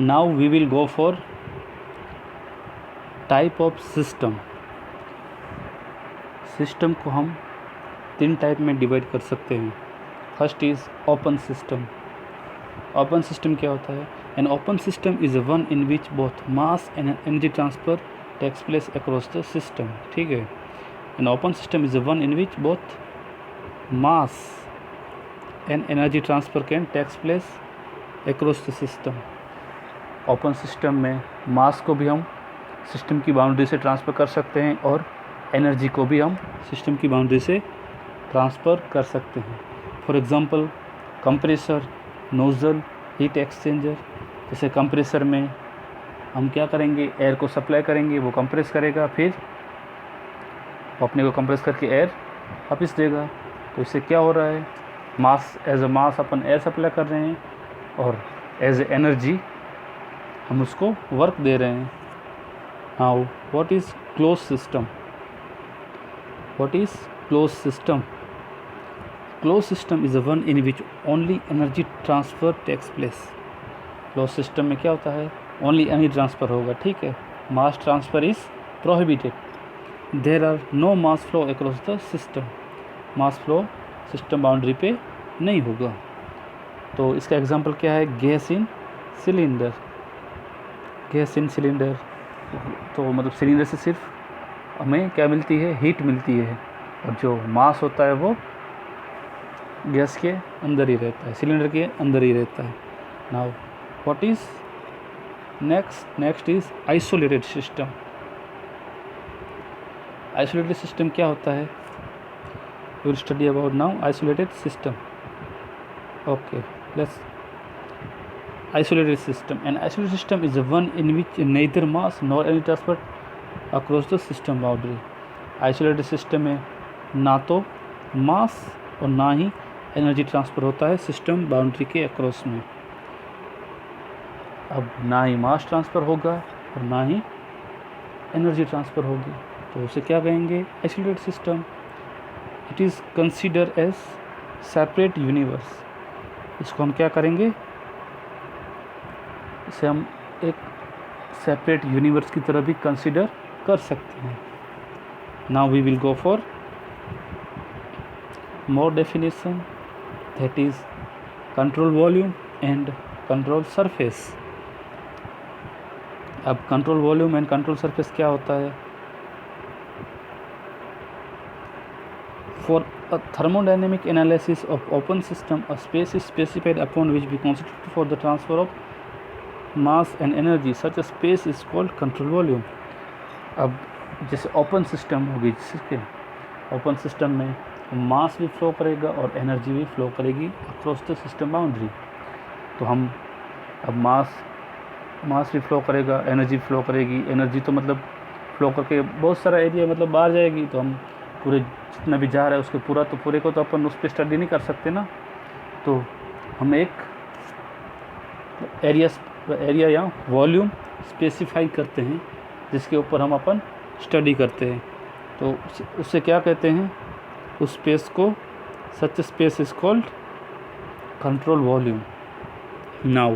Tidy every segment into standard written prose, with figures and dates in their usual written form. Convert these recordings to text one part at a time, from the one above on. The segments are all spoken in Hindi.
Now we will go for type of system. System को हम 3 टाइप में डिवाइड कर सकते हैं। First is open system. Open system क्या होता है? An open system is one in which both mass and energy transfer takes place across the system. ठीक है, an open system is one in which both mass and energy transfer can takes place across the system. Open system में मास को भी हम सिस्टम की बाउंड्री से ट्रांसफ़र कर सकते हैं और एनर्जी को भी हम सिस्टम की बाउंड्री से ट्रांसफ़र कर सकते हैं। For example compressor, nozzle, heat exchanger. जैसे कंप्रेसर में हम क्या करेंगे, एयर को सप्लाई करेंगे, वो कंप्रेस करेगा, फिर अपने को कंप्रेस करके एयर वापस देगा। तो इससे क्या हो रहा है, मास एज अ मास अपन एयर सप्लाई कर रहे हैं और एज ए एनर्जी हम उसको वर्क दे रहे हैं। Now what is close system? What is closed system? Closed system is the one in which only energy transfer takes place. Closed system में क्या होता है? Only energy transfer होगा, ठीक है। Mass transfer is prohibited. There are no mass flow across the system. Mass flow system boundary पे नहीं होगा। तो इसका एग्जांपल क्या है? Gas in cylinder. Gas in cylinder तो मतलब सिलेंडर से सिर्फ हमें क्या मिलती है? हीट मिलती है, और जो मास होता है वो गैस के अंदर ही रहता है, सिलेंडर के अंदर ही रहता है। Now what is next is isolated system. Isolated system क्या होता है? We will study about now isolated system. Okay, let's isolated system. An isolated system is the one in which neither mass nor energy transfer across the system boundary. Isolated system में ना तो मास और ना ही एनर्जी ट्रांसफ़र होता है सिस्टम बाउंड्री के अक्रॉस में। अब ना ही मास ट्रांसफ़र होगा और ना ही एनर्जी ट्रांसफ़र होगी, तो उसे क्या कहेंगे? Isolated system. It is consider as separate universe. इसको हम क्या करेंगे? इसे हम एक सेपरेट यूनिवर्स की तरह भी कंसीडर कर सकते हैं। Now we will go for more definition, that is control volume and control surface. अब control volume and control surface क्या होता है? For a thermodynamic analysis of open system a space is specified upon which be constitute for the transfer of mass and energy, such a space is called control volume. अब जैसे ओपन सिस्टम होगी, जिसके ओपन सिस्टम में मास भी फ्लो करेगा और एनर्जी भी फ्लो करेगी अक्रॉस द सिस्टम बाउंड्री। तो हम अब मास भी फ्लो करेगा, एनर्जी फ्लो करेगी। एनर्जी तो मतलब फ्लो करके बहुत सारा एरिया मतलब बाहर जाएगी, तो हम पूरे जितना भी जा रहा है उसके पूरे को तो अपन उस पर स्टडी नहीं कर सकते ना। तो हम एक एरिया या वॉल्यूम स्पेसिफाई करते हैं जिसके ऊपर हम अपन स्टडी करते हैं। तो उससे क्या कहते हैं? उस स्पेस को such space is called control volume. Now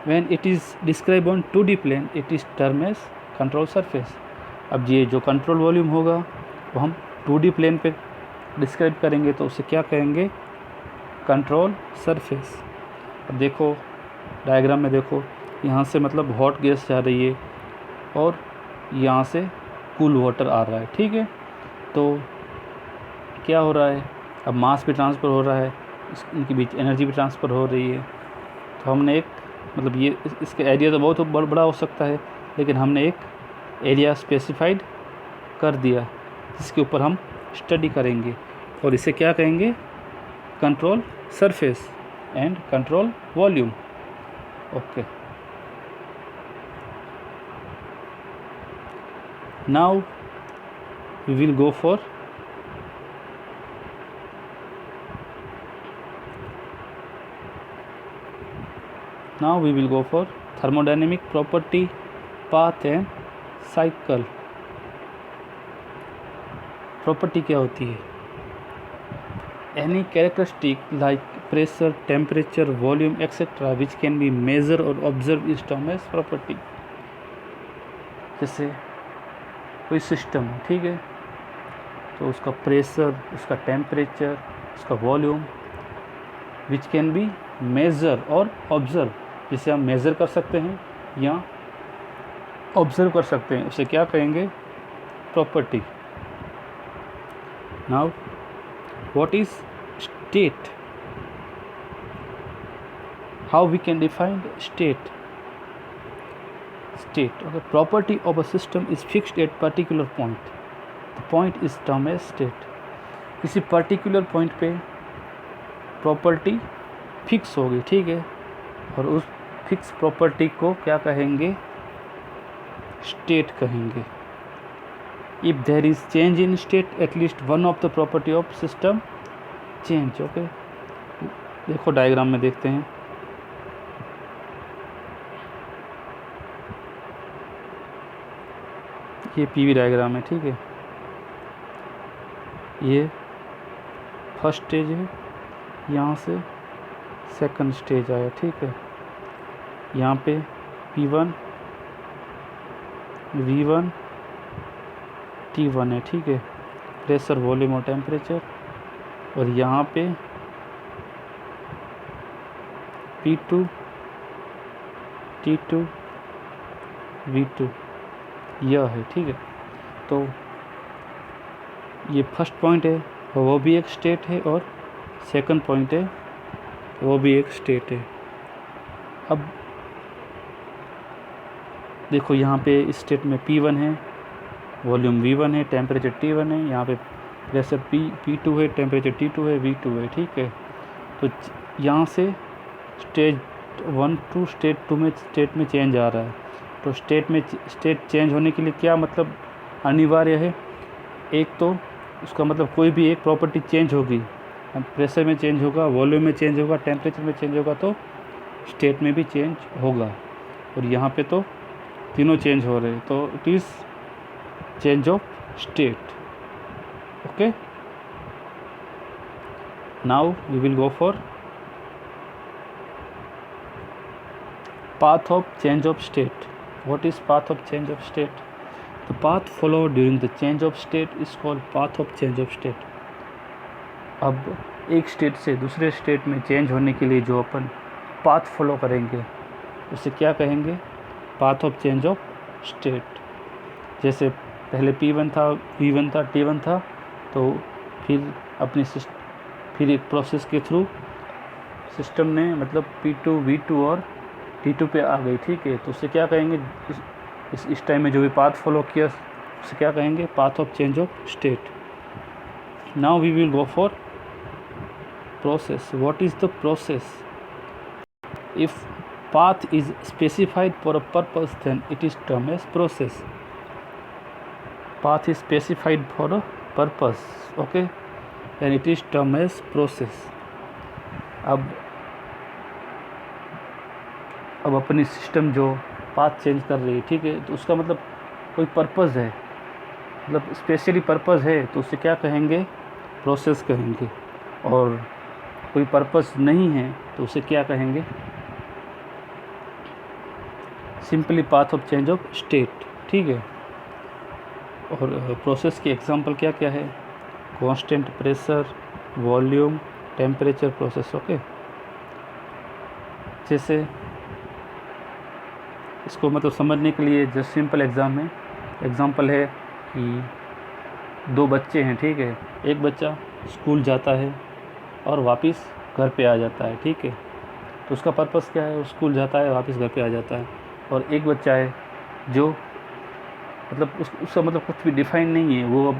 when it is describe on 2D plane it is term as control surface. अब ये जो कंट्रोल वॉल्यूम होगा वो हम 2D प्लेन पे डिस्क्राइब करेंगे, तो उसे क्या कहेंगे? Control surface. अब देखो डायग्राम में, देखो यहाँ से मतलब हॉट गैस जा रही है और यहाँ से कूल वाटर आ रहा है, ठीक है। तो क्या हो रहा है? अब मास भी ट्रांसफ़र हो रहा है, इनके बीच एनर्जी भी ट्रांसफ़र हो रही है। तो हमने एक मतलब ये इसका एरिया तो बहुत बड़ा हो सकता है, लेकिन हमने एक एरिया स्पेसिफाइड कर दिया जिसके ऊपर हम स्टडी करेंगे, और इसे क्या कहेंगे? Control surface and control volume. Okay, now we will go for thermodynamic property, path and cycle। Property क्या होती है? Any characteristic like pressure, temperature, volume, etc. which can be measured or observed is termed as property. जैसे कोई सिस्टम है, ठीक है, तो उसका प्रेशर, उसका टेम्परेचर, उसका volume which can be measure और ऑब्जर्व, जिसे हम मेज़र कर सकते हैं या ऑब्जर्व कर सकते हैं, उसे क्या कहेंगे? Property. Now what is state? How we can define state? State. Okay, property of a system is fixed at particular point. The point is termed as state. किसी पर्टिकुलर पॉइंट पे प्रॉपर्टी फिक्स होगी, ठीक है, और उस फिक्स प्रॉपर्टी को क्या कहेंगे? स्टेट कहेंगे. If there is change in state, at least one of the property of system change. Okay, देखो डायग्राम में देखते हैं. ये पीवी डायग्राम है, ठीक है, ये फर्स्ट स्टेज है, यहाँ से सेकंड स्टेज आया, ठीक है, यहाँ पे P1 V1 T1 है, ठीक है, प्रेशर, वॉल्यूम और टेम्परेचर, और यहाँ पे P2 T2 V2 यह है, ठीक है. तो ये फर्स्ट पॉइंट है, वो भी एक स्टेट है, और सेकंड पॉइंट है, वो भी एक स्टेट है. अब देखो यहाँ पे इस स्टेट में P1 है, वॉल्यूम V1 है, टेम्परेचर T1 है, यहाँ पे प्रेशर P2 है, टेम्परेचर T2 है, V2 है, ठीक है. तो यहाँ से स्टेज 1 टू स्टेट 2 में चेंज आ रहा है. तो स्टेट चेंज होने के लिए क्या मतलब अनिवार्य है? एक तो उसका मतलब कोई भी एक प्रॉपर्टी चेंज होगी, प्रेशर में चेंज होगा, वॉल्यूम में चेंज होगा, टेम्परेचर में चेंज होगा, तो स्टेट में भी चेंज होगा. और यहाँ पे तो तीनों चेंज हो रहे हैं, तो it is change of state. Okay, now we will go for path of change of state. What is path of change of state? The path followed during the change of state is called path of change of state. अब एक स्टेट से दूसरे स्टेट में चेंज होने के लिए जो अपन पाथ फॉलो करेंगे उसे क्या कहेंगे? Path of change of state. जैसे पहले P1 था, V1 था, T1 था, तो फिर एक प्रोसेस के थ्रू सिस्टम ने मतलब P2 V2 और T2 पे आ गई, ठीक है, तो उसे क्या कहेंगे? इस टाइम में जो भी पाथ फॉलो किया उसे क्या कहेंगे? Path of change of state. Now we will go for process. What is the process? If path is specified for a purpose then it is term as process. Path is specified for a purpose, okay, then it is term as process. अब अपनी सिस्टम जो पाथ चेंज कर रही है, ठीक है, तो उसका मतलब कोई पर्पज़ है, मतलब स्पेशली पर्पज़ है, तो उसे क्या कहेंगे? प्रोसेस कहेंगे. और कोई पर्पज़ नहीं है तो उसे क्या कहेंगे? Simply path of change of state, ठीक है. और प्रोसेस के एग्जांपल क्या क्या है? Constant pressure, volume, temperature process. Okay, जैसे इसको मतलब समझने के लिए जस्ट सिंपल एग्जाम्पल है कि दो बच्चे हैं, ठीक है, एक बच्चा स्कूल जाता है और वापस घर पे आ जाता है, ठीक है, तो उसका पर्पस क्या है? वो स्कूल जाता है, वापस घर पे आ जाता है. और एक बच्चा है जो मतलब उसका मतलब कुछ भी डिफाइन नहीं है, वो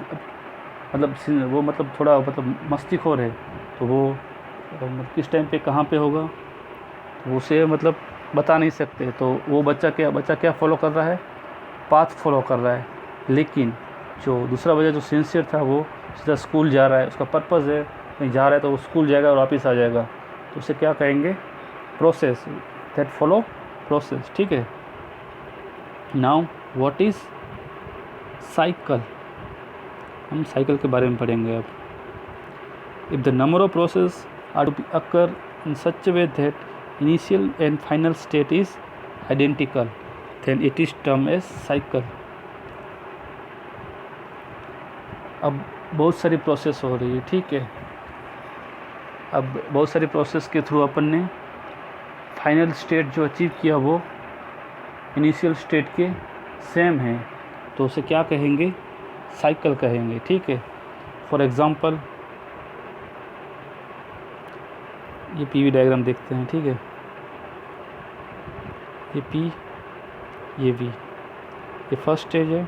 मतलब थोड़ा मतलब मस्तीखोर है, तो वो किस टाइम पे कहाँ पे होगा तो उसे मतलब बता नहीं सकते. तो वो बच्चा क्या फॉलो कर रहा है? पाथ फॉलो कर रहा है. लेकिन जो दूसरा बच्चा जो सिंसियर था वो सीधा स्कूल जा रहा है, उसका पर्पज़ है कहीं जा रहा है, तो वो स्कूल जाएगा और वापस आ जाएगा, तो उसे क्या कहेंगे? प्रोसेस. दैट फॉलो प्रोसेस, ठीक है. Now what is cycle? हम साइकिल के बारे में पढ़ेंगे अब. If the number of process are to be occur in such a way that initial and final state is identical, then it is termed as cycle. अब बहुत सारी प्रोसेस हो रही है, ठीक है। अब बहुत सारी प्रोसेस के थ्रू अपन ने फाइनल स्टेट जो अचीव किया वो इनिशियल स्टेट के सेम है, तो उसे क्या कहेंगे, साइकिल कहेंगे, ठीक है। फॉर एग्ज़ाम्पल ये पीवी डायग्राम देखते हैं, ठीक है। ये पी, ये वी, ये फर्स्ट स्टेज है,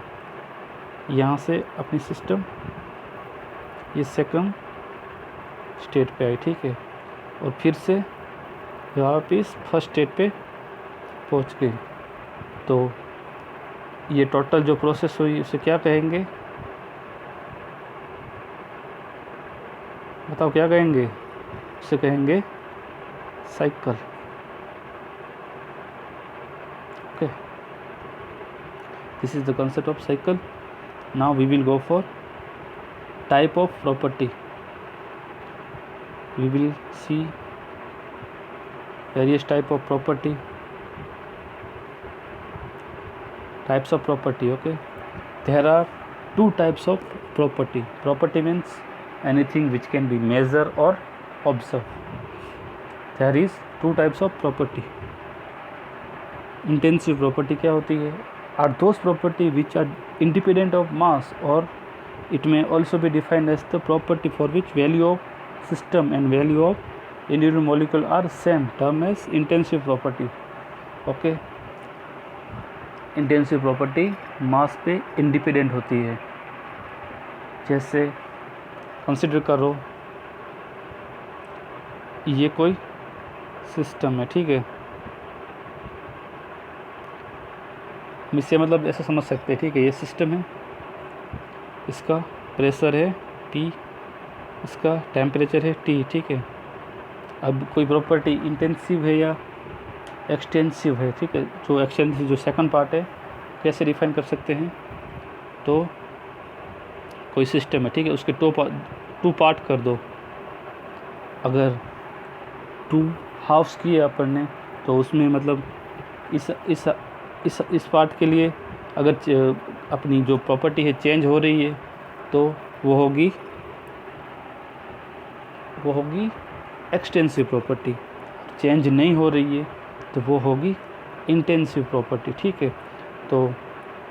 यहाँ से अपनी सिस्टम ये सेकंड स्टेट पे आई, ठीक है, और फिर से वापस फर्स्ट स्टेट पे पहुँच गई। तो ये टोटल जो प्रोसेस हुई उसे क्या कहेंगे, बताओ क्या कहेंगे, उसे कहेंगे cycle. Okay, this is the concept of cycle. Now we will go for type of property. We will see various type of property, types of property. Okay, there are two types of property. Property means anything which can be measured or observed. There is two types of property. Intensive property क्या होती है, are those property which are independent of mass, or it may also be defined as the property for which value of system and value of individual molecule are same, term as intensive property. Okay, intensive property mass पे इंडिपेंडेंट होती है। जैसे कंसिडर करो ये कोई सिस्टम है, ठीक है, इससे मतलब ऐसा समझ सकते हैं, ठीक है, ये सिस्टम है, इसका प्रेशर है P, इसका टेम्परेचर है T, ठीक है। अब कोई प्रॉपर्टी इंटेंसिव है या एक्सटेंसिव है, ठीक है, जो एक्सटेंसिव जो सेकंड पार्ट है कैसे डिफाइन कर सकते हैं, तो कोई सिस्टम है, ठीक है, उसके टू पार्ट कर दो। अगर 2 हाफ्स किए अपन ने तो उसमें मतलब इस पार्ट के लिए अगर अपनी जो प्रॉपर्टी है चेंज हो रही है तो वो होगी एक्सटेंसिव प्रॉपर्टी। चेंज नहीं हो रही है तो वो होगी इंटेंसिव प्रॉपर्टी, ठीक है। तो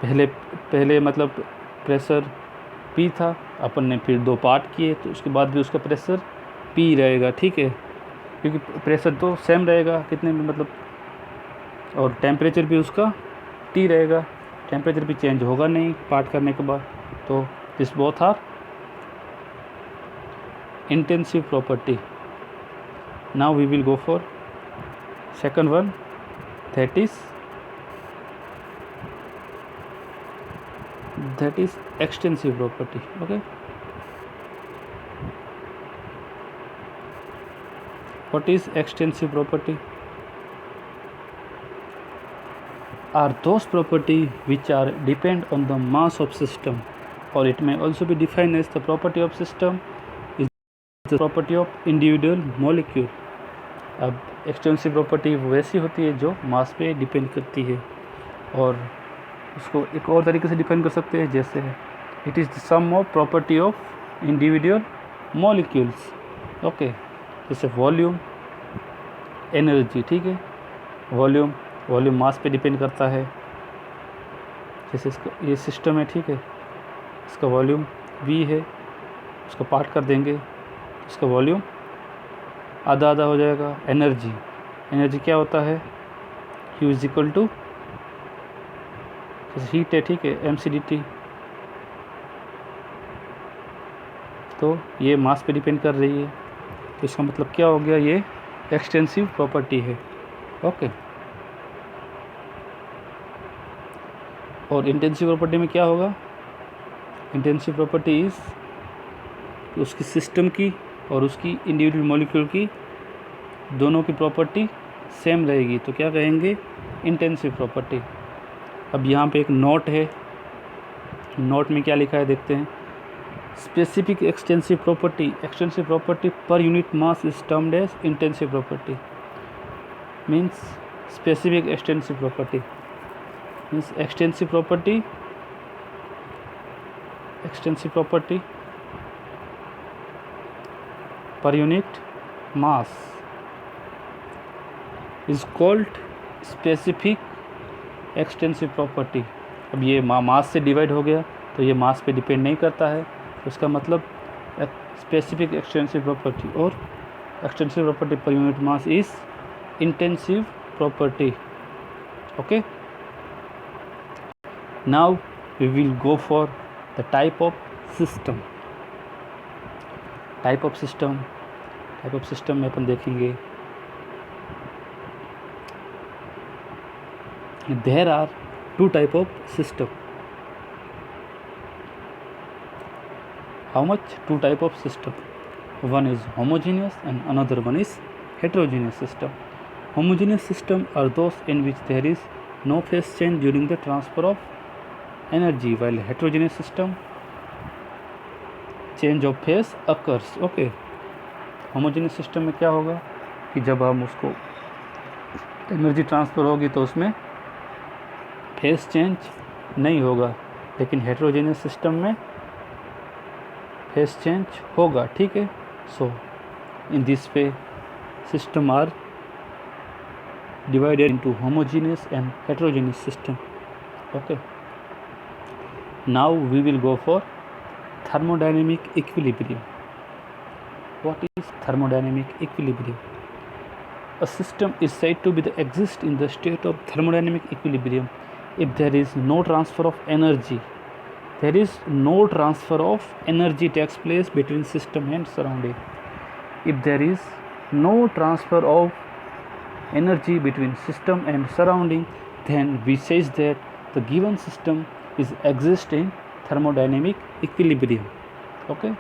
पहले मतलब प्रेशर P था, अपन ने फिर 2 पार्ट किए तो उसके बाद भी उसका प्रेशर P रहेगा, ठीक है, क्योंकि प्रेशर तो सेम रहेगा कितने में मतलब, और टेम्परेचर भी उसका T रहेगा, टेम्परेचर भी चेंज होगा नहीं पार्ट करने के बाद। तो this both are intensive property. Now we will go for second one, that is extensive property. Okay, what is extensive property? Are those property which are depend on the mass of system, or it may also be defined as the property of system is the property of individual molecule. अब एक्सटेंसिव प्रॉपर्टी वैसी होती है जो मास पे डिपेंड करती है, और उसको एक और तरीके से डिफाइन कर सकते हैं, जैसे it is the sum of property of individual molecules. Okay, जैसे वॉल्यूम, एनर्जी, ठीक है, वॉल्यूम मास पे डिपेंड करता है। जैसे इसका ये सिस्टम है, ठीक है, इसका वॉल्यूम V है, उसका पार्ट कर देंगे, इसका वॉल्यूम आधा हो जाएगा। एनर्जी क्या होता है, Q is equal to heat है, ठीक है, mc/dt। तो ये मास पे डिपेंड कर रही है, तो इसका मतलब क्या हो गया, ये एक्सटेंसिव प्रॉपर्टी है। ओके, और इंटेंसिव प्रॉपर्टी में क्या होगा, इंटेंसिव प्रॉपर्टी इज़ उसकी सिस्टम की और उसकी इंडिविजुअल मॉलिक्यूल की दोनों की प्रॉपर्टी सेम रहेगी, तो क्या कहेंगे, इंटेंसिव प्रॉपर्टी। अब यहाँ पे एक नोट है, नोट में क्या लिखा है देखते हैं। Specific extensive property per unit mass is termed as intensive property. Means specific extensive property means extensive property per unit mass is called specific extensive property. अब ये मास से डिवाइड हो गया तो ये मास पे डिपेंड नहीं करता है, उसका मतलब स्पेसिफिक एक्सटेंसिव प्रॉपर्टी और extensive property per unit mass is intensive property. Okay, now we will go for the type of system. Type of system में अपन देखेंगे there are two type of system. How much? Two type of system. One is homogeneous and another one is heterogeneous system. Homogeneous system are those in which there is no phase change during the transfer of energy, while heterogeneous system change of phase occurs. Okay, homogeneous system में क्या होगा कि जब हम उसको एनर्जी ट्रांसफ़र होगी तो उसमें फेस चेंज नहीं होगा, लेकिन हेटेरोजेनियस सिस्टम में फेस चेंज होगा. ठीक है, so in this way system are divided into homogeneous and heterogeneous system. Okay, now we will go for thermodynamic equilibrium. What is thermodynamic equilibrium? A system is said to be exist in the state of thermodynamic equilibrium if there is no transfer of energy. There is no transfer of energy takes place between system and surrounding. If there is no transfer of energy between system and surrounding, then we say that the given system is exist in thermodynamic equilibrium. Okay,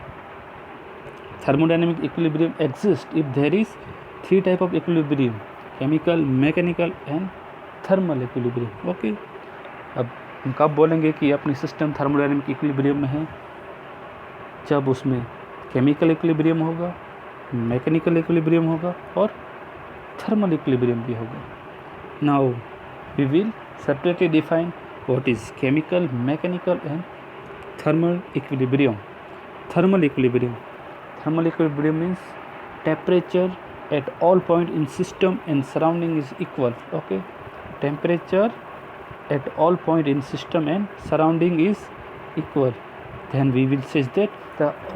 thermodynamic equilibrium exists if there is three type of equilibrium: chemical, mechanical and thermal equilibrium. Okay, अब हम कब बोलेंगे कि अपनी सिस्टम थर्मोडायनेमिक इक्विलिब्रियम में है? जब उसमें केमिकल इक्विलिब्रियम होगा, मैकेनिकल इक्विलिब्रियम होगा और थर्मल इक्विलिब्रियम भी होगा. Now we will separately define what is chemical, mechanical and thermal equilibrium. Thermal equilibrium means temperature at all point in system and surrounding is equal. Okay, temperature at all point in system and surrounding is equal. Then we will say that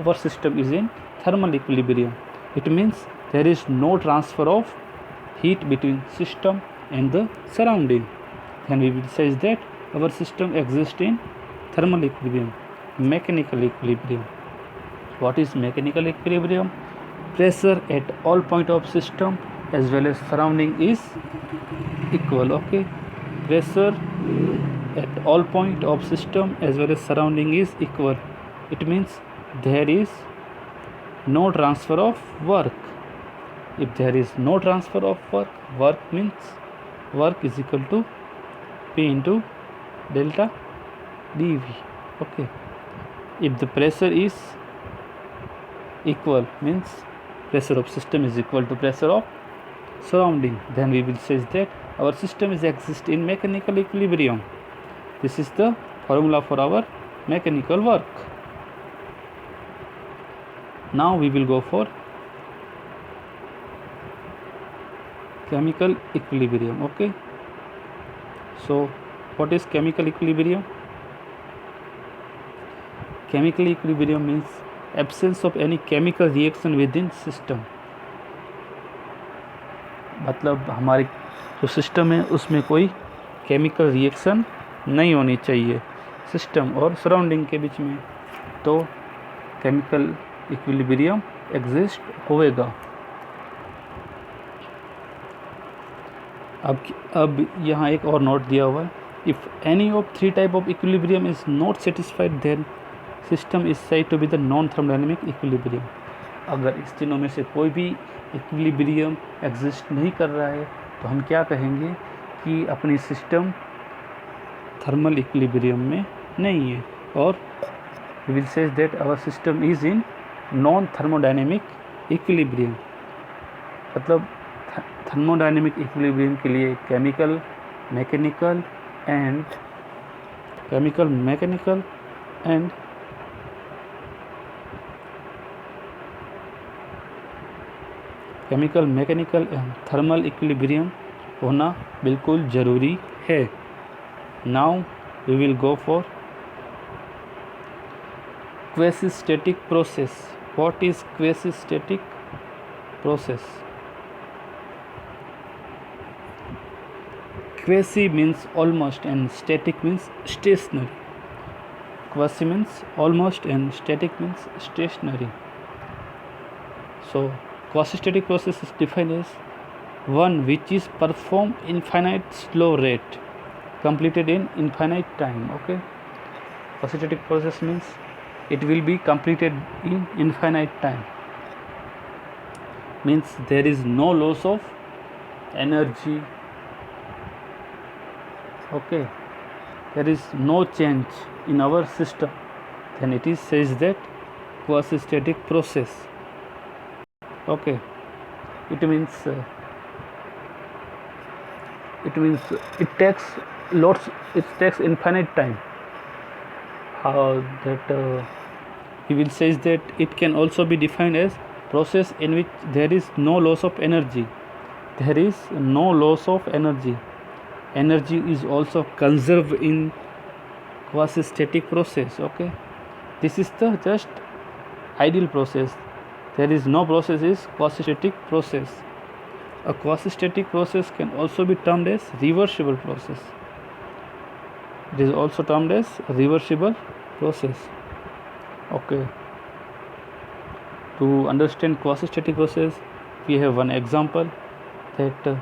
our system is in thermal equilibrium. It means there is no transfer of heat between system and the surrounding. Then we will say that our system exists in thermal equilibrium. Mechanical equilibrium. What is mechanical equilibrium? Pressure at all point of system as well as surrounding is equal. Okay, pressure at all point of system as well as surrounding is equal. It means there is no transfer of work. If there is no transfer of work means work is equal to P into delta dV. Okay, if the pressure is equal means pressure of system is equal to pressure of surrounding, then we will say that our system is exist in mechanical equilibrium. This is the formula for our mechanical work. Now we will go for chemical equilibrium. Okay, so what is chemical equilibrium? Chemical equilibrium means absence of any chemical reaction within system. मतलब हमारी जो सिस्टम है उसमें कोई केमिकल रिएक्शन नहीं होनी चाहिए सिस्टम और सराउंडिंग के बीच में, तो केमिकल इक्विलिब्रियम एग्जिस्ट होएगा. अब यहाँ एक और नोट दिया हुआ है, if any of three type of equilibrium is not satisfied then system is said to be the non thermodynamic equilibrium. अगर इस तीनों में से कोई भी इक्विलिब्रियम एग्जिस्ट नहीं कर रहा है तो हम क्या कहेंगे कि अपनी सिस्टम थर्मल इक्विलिब्रियम में नहीं है. और we will say that our system is in non-thermodynamic equilibrium. मतलब thermodynamic equilibrium के लिए chemical, mechanical and chemical, mechanical and thermal equilibrium होना बिल्कुल ज़रूरी है. Now we will go for quasi-static process. What is quasi-static process? Quasi means almost and static means stationary. Quasi means almost and static means stationary. So quasi-static process is defined as one which is performed infinite slow rate, completed in infinite time. Okay, quasi-static process means it will be completed in infinite time, means there is no loss of energy. Okay, there is no change in our system, then it is says that quasi-static process. Okay, it means it takes infinite time. How that he will says that it can also be defined as process in which there is no loss of energy. There is no loss of energy. Energy is also conserved in quasi-static process. Okay, this is the just ideal process. There is no process is quasi-static process. A quasi-static process can also be termed as reversible process. It is also termed as reversible process. Okay, to understand quasi-static process we have one example that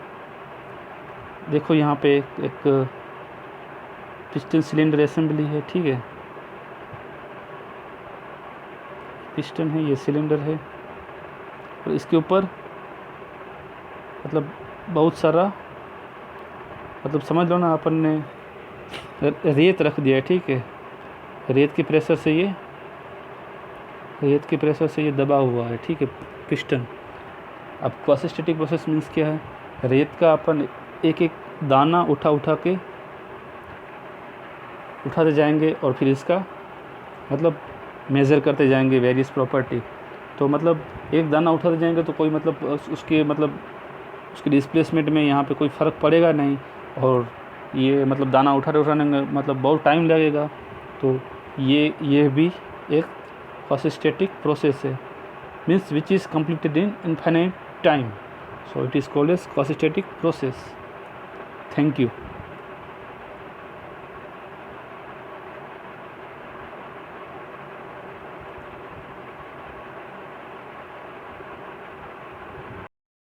देखो यहाँ पे एक पिस्टन सिलेंडर असेंबली है. ठीक है, पिस्टन है, ये सिलेंडर है और इसके ऊपर मतलब बहुत सारा मतलब समझ लो ना अपन ने रेत रख दिया है. ठीक है, रेत के प्रेशर से ये दबा हुआ है. ठीक है, पिस्टन. अब क्वासी-स्टैटिक प्रोसेस मीन्स क्या है, रेत का अपन एक एक दाना उठाते जाएंगे और फिर इसका मतलब मेज़र करते जाएंगे वेरियस प्रॉपर्टी. तो मतलब एक दाना उठाते जाएंगे तो कोई मतलब उसके डिस्प्लेसमेंट में यहाँ पे कोई फ़र्क पड़ेगा नहीं, और ये मतलब दाना उठाने में मतलब बहुत टाइम लगेगा. तो ये भी एक क्वासी-स्टैटिक प्रोसेस है, means which is completed in infinite time. So it is called as quasi-static process. Thank you.